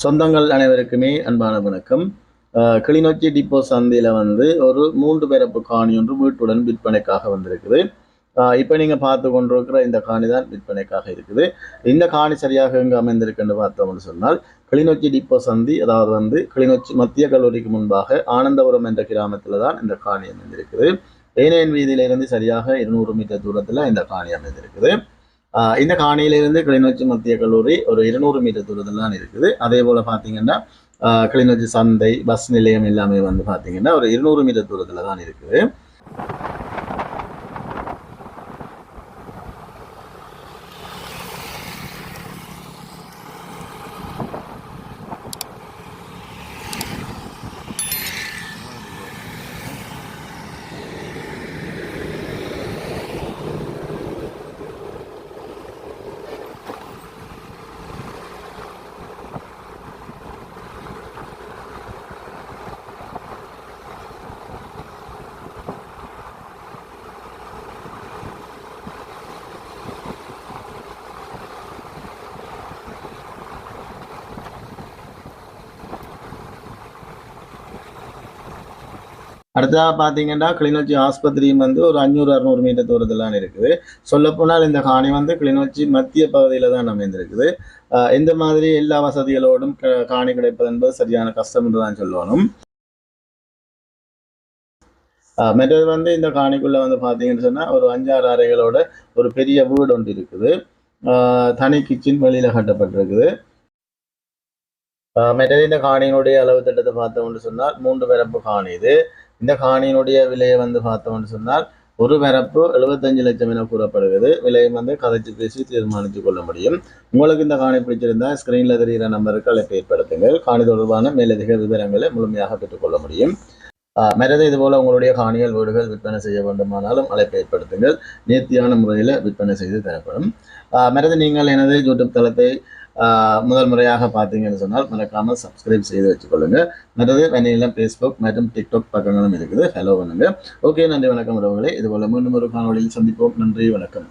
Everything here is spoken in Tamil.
சொந்தங்கள் அனைவருக்குமே அன்பான வணக்கம். கிளிநொச்சி டிப்போ சந்தையில் ஒரு 3 பிறப்பு காணி ஒன்று வீட்டுடன் விற்பனைக்காக வந்திருக்குது. இப்போ நீங்கள் பார்த்து கொண்டிருக்கிற இந்த காணி தான் விற்பனைக்காக இருக்குது. இந்த காணி சரியாக எங்கே அமைந்திருக்குன்னு பார்த்தோம்னு சொன்னால், கிளிநொச்சி டிப்போ சந்தி, அதாவது கிளிநொச்சி மத்திய கல்லூரிக்கு முன்பாக ஆனந்தபுரம் என்ற கிராமத்தில் தான் இந்த காணி அமைந்திருக்குது. ஏனையன் வீதியிலிருந்து சரியாக 200 மீட்டர் தூரத்தில் இந்த காணி அமைந்திருக்குது. இந்த காணியிலிருந்து கிளிநொச்சி மத்திய கல்லூரி ஒரு 200 மீட்டர் தூரத்தில் தான் இருக்குது. அதே போல் பார்த்தீங்கன்னா கிளிநொச்சி சந்தை, பஸ் நிலையம் எல்லாமே பார்த்தீங்கன்னா ஒரு 200 மீட்டர் தூரத்தில் தான் இருக்குது. அடுத்ததாக பார்த்தீங்கன்னா கிளிநொச்சி ஆஸ்பத்திரியும் ஒரு 500-600 மீட்டர் தூரத்தில் தான் இருக்குது. சொல்லப்போனால் இந்த காணி கிளிநொச்சி மத்திய பகுதியில் தான் அமைந்திருக்குது. இந்த மாதிரி எல்லா வசதிகளோடும் காணி கிடைப்பது என்பது சரியான கஷ்டம் என்று தான் சொல்லணும். மற்றது இந்த காணிக்குள்ள பார்த்தீங்கன்னு சொன்னால் ஒரு 5-6 அறைகளோட ஒரு பெரிய வீடு ஒன்று இருக்குது. தனி கிச்சன் வெளியில் கட்டப்பட்டிருக்குது. மற்றது இந்த காணியினுடைய அளவு திட்டத்தை பார்த்தோம்னு சொன்னால் 3 பிறப்பு காணி இது. இந்த காணியினுடைய விலையை பார்த்தோம்னு சொன்னால் ஒரு பிறப்பு 75 லட்சம் என கூறப்படுகிறது. விலையை கதைச்சு பேசி தீர்மானித்து கொள்ள முடியும். உங்களுக்கு இந்த காணி பிடிச்சிருந்தா ஸ்கிரீனில் தெரிகிற நம்பருக்கு அழைப்பு ஏற்படுத்துங்கள். காணி தொடர்பான மேலதிக விவரங்களை முழுமையாக பெற்றுக்கொள்ள முடியும். மற்றது இதுபோல் உங்களுடைய காணிகள் வீடுகள் விற்பனை செய்ய வேண்டுமானாலும் அழைப்பு ஏற்படுத்துங்கள். நேர்த்தியான முறையில் விற்பனை செய்து தரப்படும். மற்றது நீங்கள் எனது யூடியூப் தளத்தை முதல் முறையாக பார்த்தீங்கன்னு சொன்னால் மறக்காமல் சப்ஸ்கிரைப் செய்து வச்சுக்கொள்ளுங்க. மற்றது வெண்ணிலம் ஃபேஸ்புக் மற்றும் டிக்டாக் பக்கங்களும் இருக்குது. ஃபாலோ பண்ணுங்க. ஓகே, நன்றி வணக்கம் உறவுகளே. இதுபோல் மீண்டும் ஒரு காணொலியில் சந்திப்போம். நன்றி வணக்கம்.